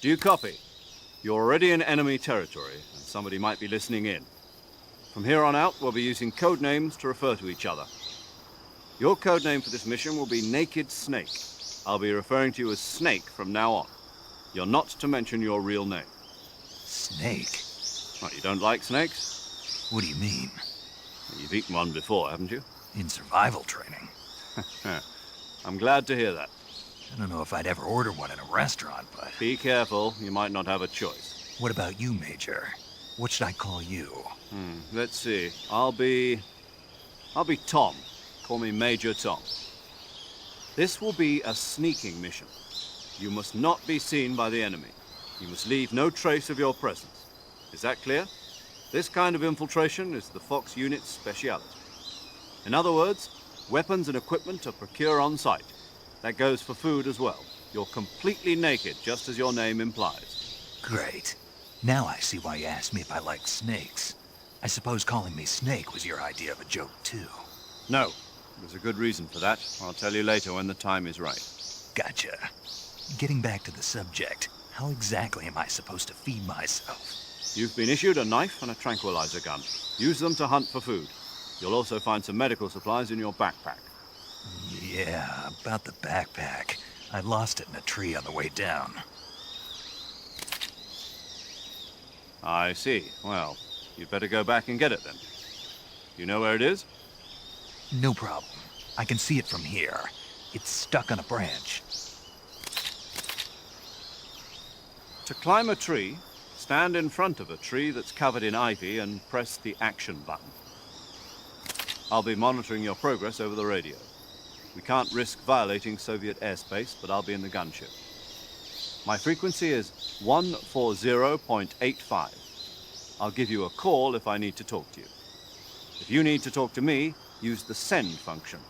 Do you copy? You're already in enemy territory, and somebody might be listening in. From here on out, we'll be using code names to refer to each other. Your code name for this mission will be Naked Snake. I'll be referring to you as Snake from now on. You're not to mention your real name. Snake? What, you don't like snakes? What do you mean? You've eaten one before, haven't you? In survival training. I'm glad to hear that. I don't know if I'd ever order one in a restaurant, but... Be careful, you might not have a choice. What about you, Major? What should I call you? Let's see. I'll be Tom. Call me Major Tom. This will be a sneaking mission. You must not be seen by the enemy. You must leave no trace of your presence. Is that clear? This kind of infiltration is the Fox unit's speciality. In other words, weapons and equipment are procured on site. That goes for food as well. You're completely naked, just as your name implies. Great. Now I see why you asked me if I like snakes. I suppose calling me Snake was your idea of a joke, too. No. There's a good reason for that. I'll tell you later when the time is right. Gotcha. Getting back to the subject, how exactly am I supposed to feed myself? You've been issued a knife and a tranquilizer gun. Use them to hunt for food. You'll also find some medical supplies in your backpack. Yeah, about the backpack. I lost it in a tree on the way down. I see. Well, you'd better go back and get it then. You know where it is? No problem. I can see it from here. It's stuck on a branch. To climb a tree, stand in front of a tree that's covered in ivy and press the action button. I'll be monitoring your progress over the radio. We can't risk violating Soviet airspace, but I'll be in the gunship. My frequency is 140.85. I'll give you a call if I need to talk to you. If you need to talk to me, use the send function.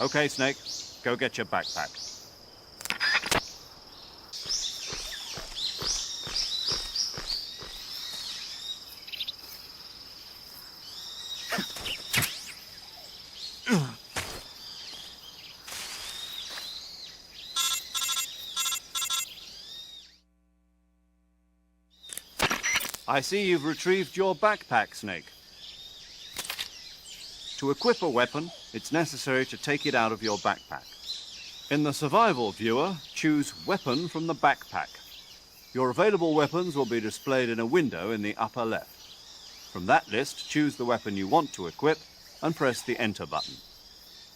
Okay, Snake, go get your backpack. I see you've retrieved your backpack, Snake. To equip a weapon, it's necessary to take it out of your backpack. In the survival viewer, choose Weapon from the backpack. Your available weapons will be displayed in a window in the upper left. From that list, choose the weapon you want to equip and press the Enter button.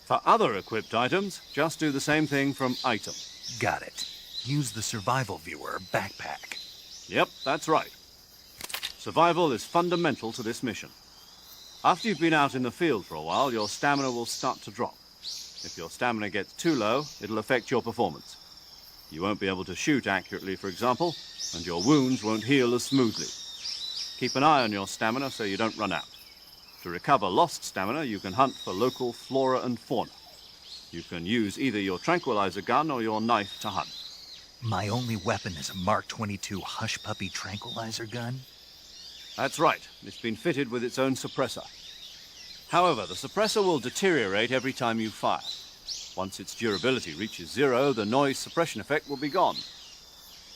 For other equipped items, just do the same thing from Item. Got it. Use the survival viewer backpack. Yep, that's right. Survival is fundamental to this mission. After you've been out in the field for a while, your stamina will start to drop. If your stamina gets too low, it'll affect your performance. You won't be able to shoot accurately, for example, and your wounds won't heal as smoothly. Keep an eye on your stamina so you don't run out. To recover lost stamina, you can hunt for local flora and fauna. You can use either your tranquilizer gun or your knife to hunt. My only weapon is a Mark 22 Hush Puppy tranquilizer gun? That's right. It's been fitted with its own suppressor. However, the suppressor will deteriorate every time you fire. Once its durability reaches 0, the noise suppression effect will be gone.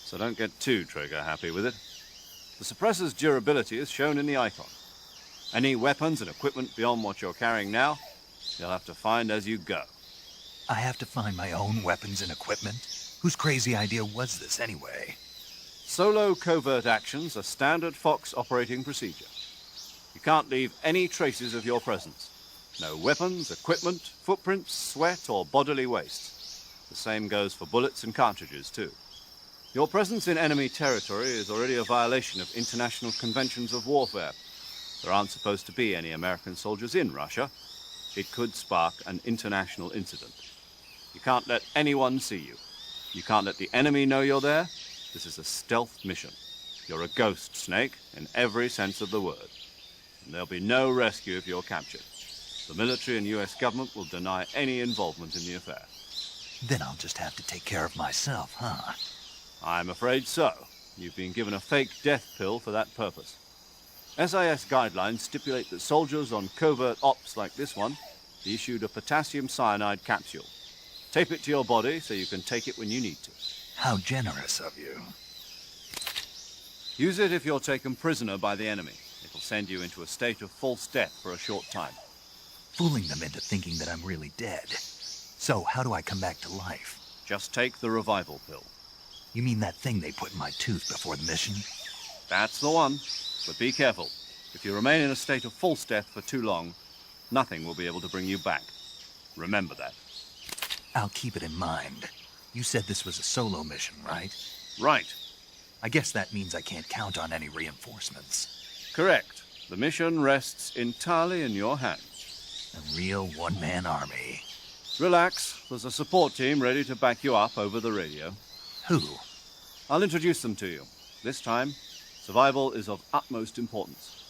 So don't get too trigger-happy with it. The suppressor's durability is shown in the icon. Any weapons and equipment beyond what you're carrying now, you'll have to find as you go. I have to find my own weapons and equipment? Whose crazy idea was this, anyway? Solo covert actions are standard Fox operating procedure. You can't leave any traces of your presence. No weapons, equipment, footprints, sweat, or bodily waste. The same goes for bullets and cartridges, too. Your presence in enemy territory is already a violation of international conventions of warfare. There aren't supposed to be any American soldiers in Russia. It could spark an international incident. You can't let anyone see you. You can't let the enemy know you're there. This is a stealth mission. You're a ghost, Snake, in every sense of the word. And there'll be no rescue if you're captured. The military and US government will deny any involvement in the affair. Then I'll just have to take care of myself, huh? I'm afraid so. You've been given a fake death pill for that purpose. SIS guidelines stipulate that soldiers on covert ops like this one be issued a potassium cyanide capsule. Tape it to your body so you can take it when you need to. How generous of you. Use it if you're taken prisoner by the enemy. It'll send you into a state of false death for a short time. Fooling them into thinking that I'm really dead. So, how do I come back to life? Just take the revival pill. You mean that thing they put in my tooth before the mission? That's the one. But be careful. If you remain in a state of false death for too long, nothing will be able to bring you back. Remember that. I'll keep it in mind. You said this was a solo mission, right? Right. I guess that means I can't count on any reinforcements. Correct. The mission rests entirely in your hands. A real one-man army. Relax. There's a support team ready to back you up over the radio. Who? I'll introduce them to you. This time, survival is of utmost importance.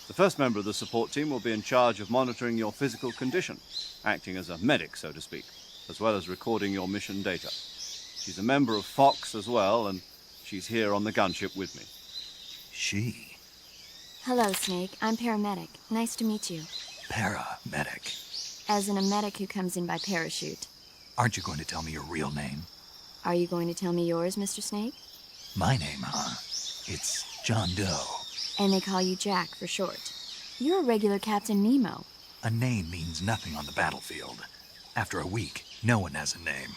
The first member of the support team will be in charge of monitoring your physical condition, acting as a medic, so to speak, as well as recording your mission data. She's a member of Fox as well, and she's here on the gunship with me. She? Hello, Snake. I'm paramedic. Nice to meet you. Paramedic. As in a medic who comes in by parachute. Aren't you going to tell me your real name? Are you going to tell me yours, Mr. Snake? My name, huh? It's John Doe. And they call you Jack for short. You're a regular Captain Nemo. A name means nothing on the battlefield. After a week, no one has a name.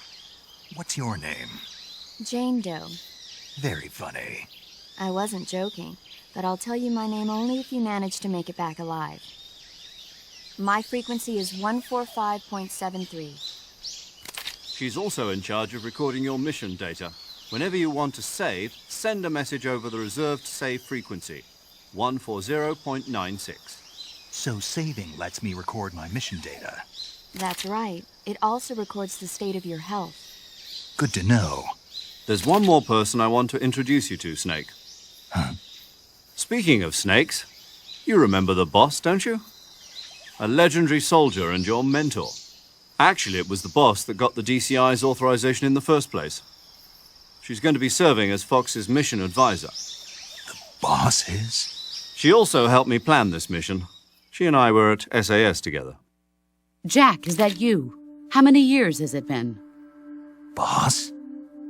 What's your name? Jane Doe. Very funny. I wasn't joking, but I'll tell you my name only if you manage to make it back alive. My frequency is 145.73. She's also in charge of recording your mission data. Whenever you want to save, send a message over the reserved save frequency, 140.96. So saving lets me record my mission data. That's right. It also records the state of your health. Good to know. There's one more person I want to introduce you to, Snake. Huh? Speaking of snakes, you remember the boss, don't you? A legendary soldier and your mentor. Actually, it was the boss that got the DCI's authorization in the first place. She's going to be serving as Fox's mission advisor. The boss is? She also helped me plan this mission. She and I were at SAS together. Jack, is that you? How many years has it been? Boss?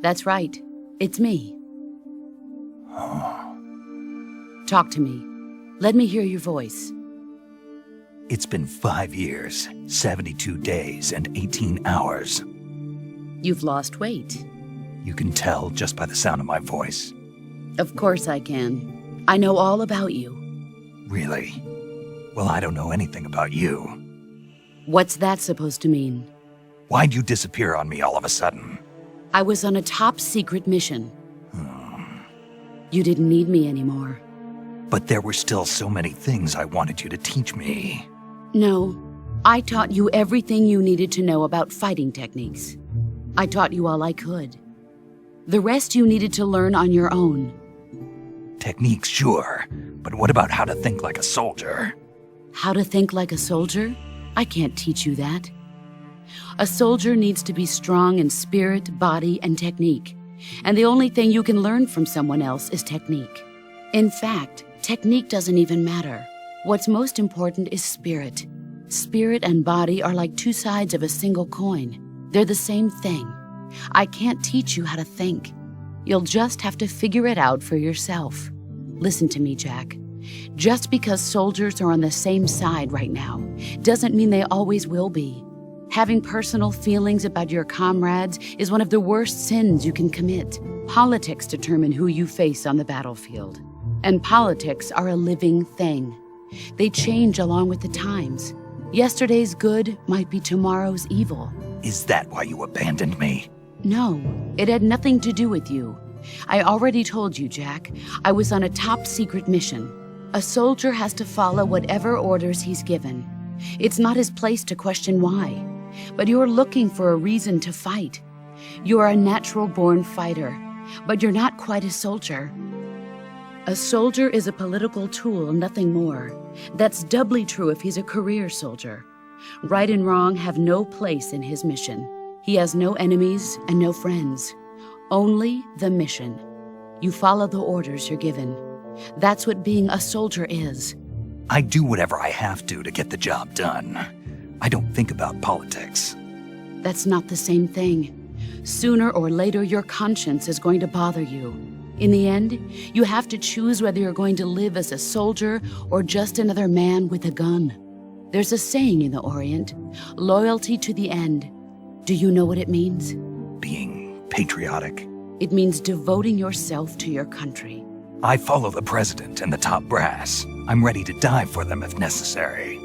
That's right. It's me. Oh. Talk to me. Let me hear your voice. It's been 5 years, 72 days, and 18 hours. You've lost weight. You can tell just by the sound of my voice. Of course I can. I know all about you. Really? Well, I don't know anything about you. What's that supposed to mean? Why'd you disappear on me all of a sudden? I was on a top-secret mission. You didn't need me anymore. But there were still so many things I wanted you to teach me. No, I taught you everything you needed to know about fighting techniques. I taught you all I could. The rest you needed to learn on your own. Techniques, sure. But what about how to think like a soldier? How to think like a soldier? I can't teach you that. A soldier needs to be strong in spirit, body, and technique. And the only thing you can learn from someone else is technique. In fact, technique doesn't even matter. What's most important is spirit. Spirit and body are like two sides of a single coin. They're the same thing. I can't teach you how to think. You'll just have to figure it out for yourself. Listen to me, Jack. Just because soldiers are on the same side right now doesn't mean they always will be. Having personal feelings about your comrades is one of the worst sins you can commit. Politics determine who you face on the battlefield. And politics are a living thing. They change along with the times. Yesterday's good might be tomorrow's evil. Is that why you abandoned me? No, it had nothing to do with you. I already told you, Jack. I was on a top-secret mission. A soldier has to follow whatever orders he's given. It's not his place to question why. But you're looking for a reason to fight. You're a natural-born fighter, but you're not quite a soldier. A soldier is a political tool, nothing more. That's doubly true if he's a career soldier. Right and wrong have no place in his mission. He has no enemies and no friends. Only the mission. You follow the orders you're given. That's what being a soldier is. I do whatever I have to get the job done. I don't think about politics. That's not the same thing. Sooner or later, your conscience is going to bother you. In the end, you have to choose whether you're going to live as a soldier or just another man with a gun. There's a saying in the Orient, loyalty to the end. Do you know what it means? Being patriotic. It means devoting yourself to your country. I follow the president and the top brass. I'm ready to die for them if necessary.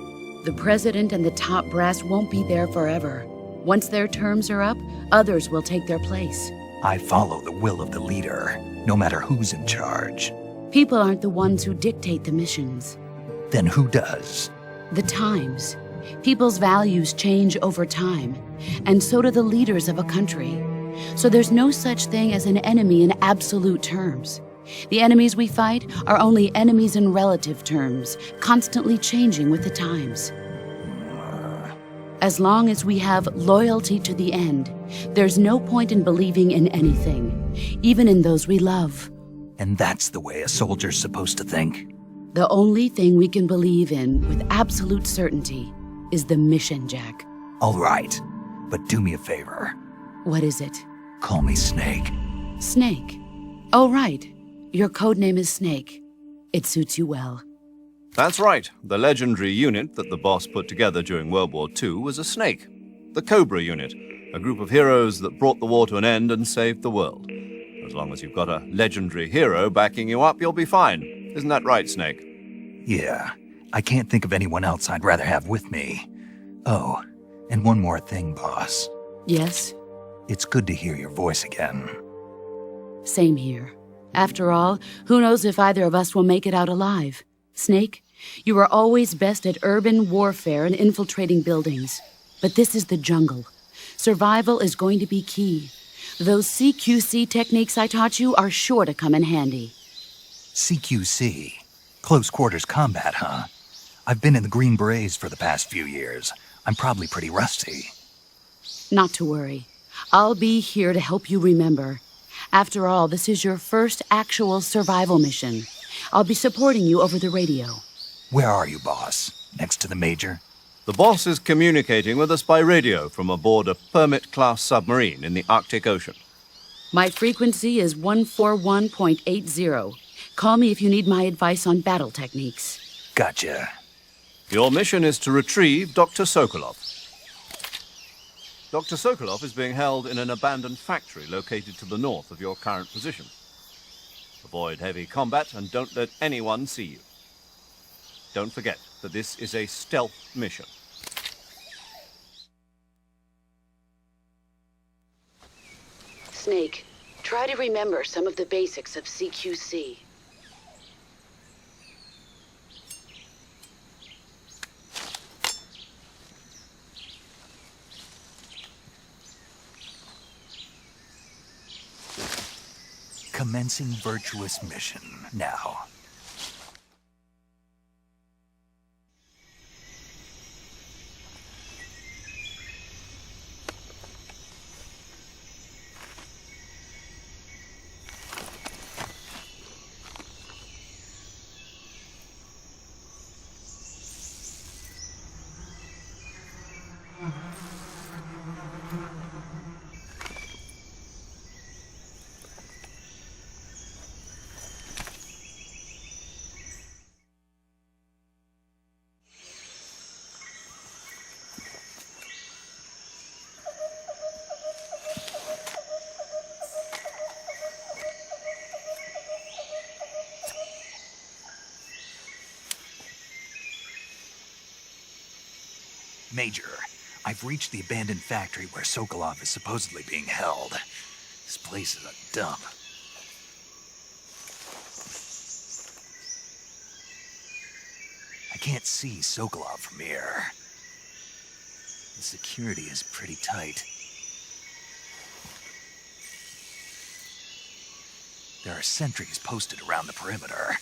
The president and the top brass won't be there forever. Once their terms are up, others will take their place. I follow the will of the leader, no matter who's in charge. People aren't the ones who dictate the missions. Then who does? The times. People's values change over time, and so do the leaders of a country. So there's no such thing as an enemy in absolute terms. The enemies we fight are only enemies in relative terms, constantly changing with the times. As long as we have loyalty to the end, there's no point in believing in anything, even in those we love. And that's the way a soldier's supposed to think? The only thing we can believe in with absolute certainty is the mission, Jack. All right, but do me a favor. What is it? Call me Snake. Snake. Oh, right. Your code name is Snake. It suits you well. That's right. The legendary unit that the boss put together during World War II was a snake. The Cobra unit, a group of heroes that brought the war to an end and saved the world. As long as you've got a legendary hero backing you up, you'll be fine. Isn't that right, Snake? Yeah, I can't think of anyone else I'd rather have with me. Oh, and one more thing, boss. Yes? It's good to hear your voice again. Same here. After all, who knows if either of us will make it out alive? Snake, you are always best at urban warfare and infiltrating buildings. But this is the jungle. Survival is going to be key. Those CQC techniques I taught you are sure to come in handy. CQC? Close quarters combat, huh? I've been in the Green Berets for the past few years. I'm probably pretty rusty. Not to worry. I'll be here to help you remember. After all, this is your first actual survival mission. I'll be supporting you over the radio. Where are you, boss? Next to the Major? The boss is communicating with us by radio from aboard a Permit-class submarine in the Arctic Ocean. My frequency is 141.80. Call me if you need my advice on battle techniques. Gotcha. Your mission is to retrieve Dr. Sokolov. Dr. Sokolov is being held in an abandoned factory located to the north of your current position. Avoid heavy combat and don't let anyone see you. Don't forget that this is a stealth mission. Snake, try to remember some of the basics of CQC. Commencing Virtuous Mission now. Major, I've reached the abandoned factory where Sokolov is supposedly being held. This place is a dump. I can't see Sokolov from here. The security is pretty tight. There are sentries posted around the perimeter.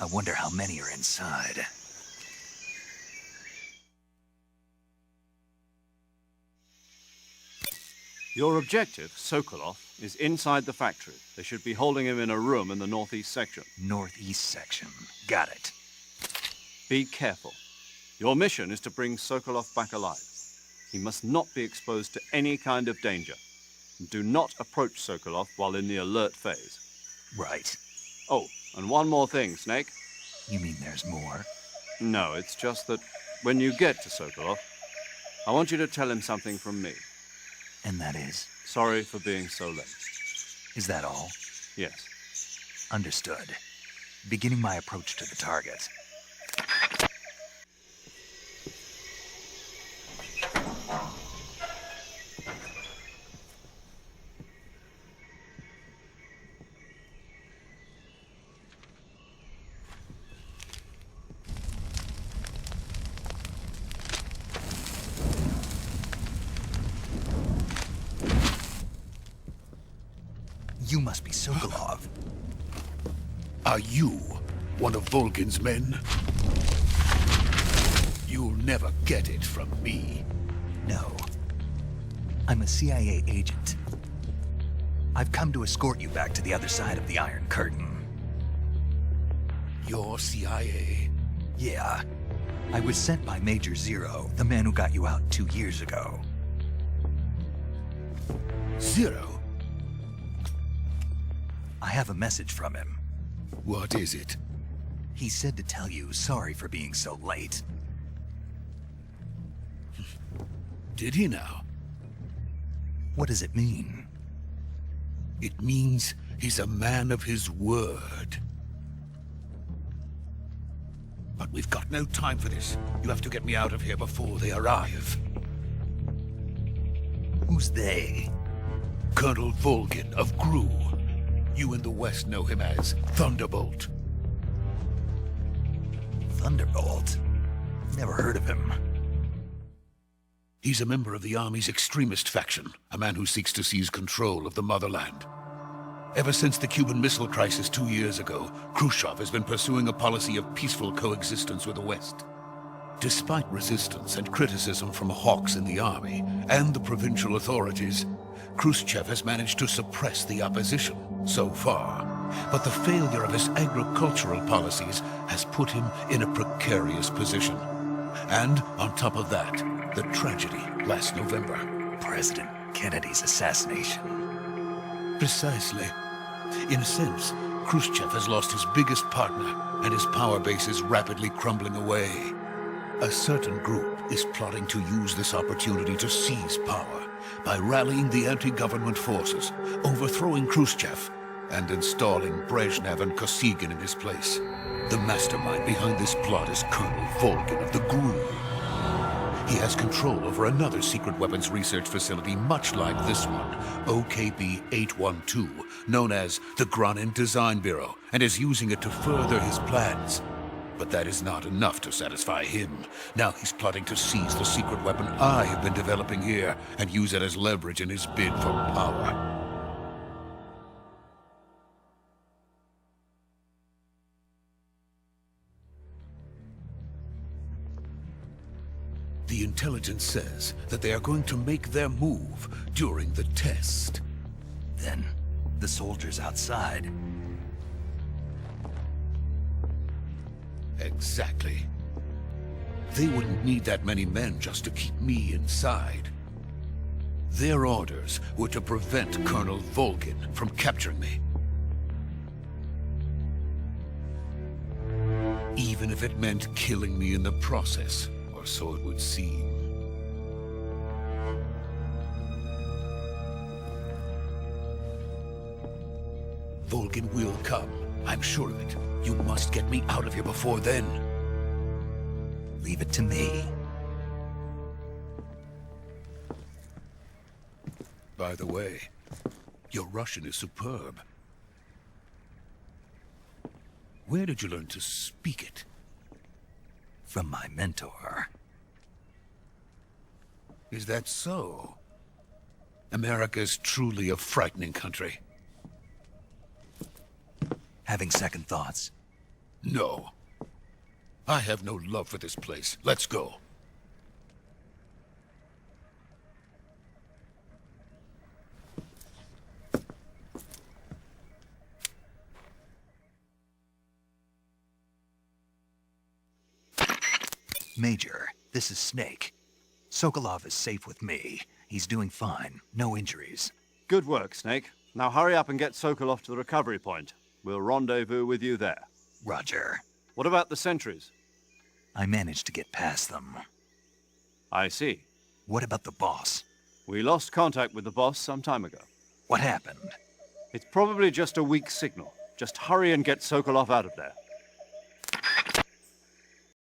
I wonder how many are inside. Your objective, Sokolov, is inside the factory. They should be holding him in a room in the northeast section. Northeast section. Got it. Be careful. Your mission is to bring Sokolov back alive. He must not be exposed to any kind of danger. Do not approach Sokolov while in the alert phase. Right. Oh, and one more thing, Snake. You mean there's more? No, it's just that when you get to Sokolov, I want you to tell him something from me. And that is? Sorry for being so late. Is that all? Yes. Understood. Beginning my approach to the target. You must be Sokolov. Are you one of Volgin's men? You'll never get it from me. No. I'm a CIA agent. I've come to escort you back to the other side of the Iron Curtain. You're CIA? Yeah. I was sent by Major Zero, the man who got you out 2 years ago. Zero? I have a message from him. What is it? He said to tell you sorry for being so late. Did he now? What does it mean? It means he's a man of his word. But we've got no time for this. You have to get me out of here before they arrive. Who's they? Colonel Volgin of Gru. You in the West know him as Thunderbolt. Thunderbolt? Never heard of him. He's a member of the Army's extremist faction, a man who seeks to seize control of the motherland. Ever since the Cuban Missile Crisis 2 years ago, Khrushchev has been pursuing a policy of peaceful coexistence with the West. Despite resistance and criticism from hawks in the army and the provincial authorities, Khrushchev has managed to suppress the opposition so far. But the failure of his agricultural policies has put him in a precarious position. And on top of that, the tragedy last November. President Kennedy's assassination. Precisely. In a sense, Khrushchev has lost his biggest partner, and his power base is rapidly crumbling away. A certain group is plotting to use this opportunity to seize power by rallying the anti-government forces, overthrowing Khrushchev, and installing Brezhnev and Kosygin in his place. The mastermind behind this plot is Colonel Volgin of the Gru. He has control over another secret weapons research facility much like this one, OKB-812, known as the Granin Design Bureau, and is using it to further his plans. But that is not enough to satisfy him. Now he's plotting to seize the secret weapon I have been developing here and use it as leverage in his bid for power. The intelligence says that they are going to make their move during the test. Then, the soldiers outside. Exactly. They wouldn't need that many men just to keep me inside. Their orders were to prevent Colonel Volgin from capturing me. Even if it meant killing me in the process, or so it would seem. Volgin will come. I'm sure of it. You must get me out of here before then. Leave it to me. By the way, your Russian is superb. Where did you learn to speak it? From my mentor. Is that so? America's truly a frightening country. Having second thoughts? No. I have no love for this place. Let's go. Major, this is Snake. Sokolov is safe with me. He's doing fine. No injuries. Good work, Snake. Now hurry up and get Sokolov to the recovery point. We'll rendezvous with you there. Roger. What about the sentries? I managed to get past them. I see. What about the boss? We lost contact with the boss some time ago. What happened? It's probably just a weak signal. Just hurry and get Sokolov out of there.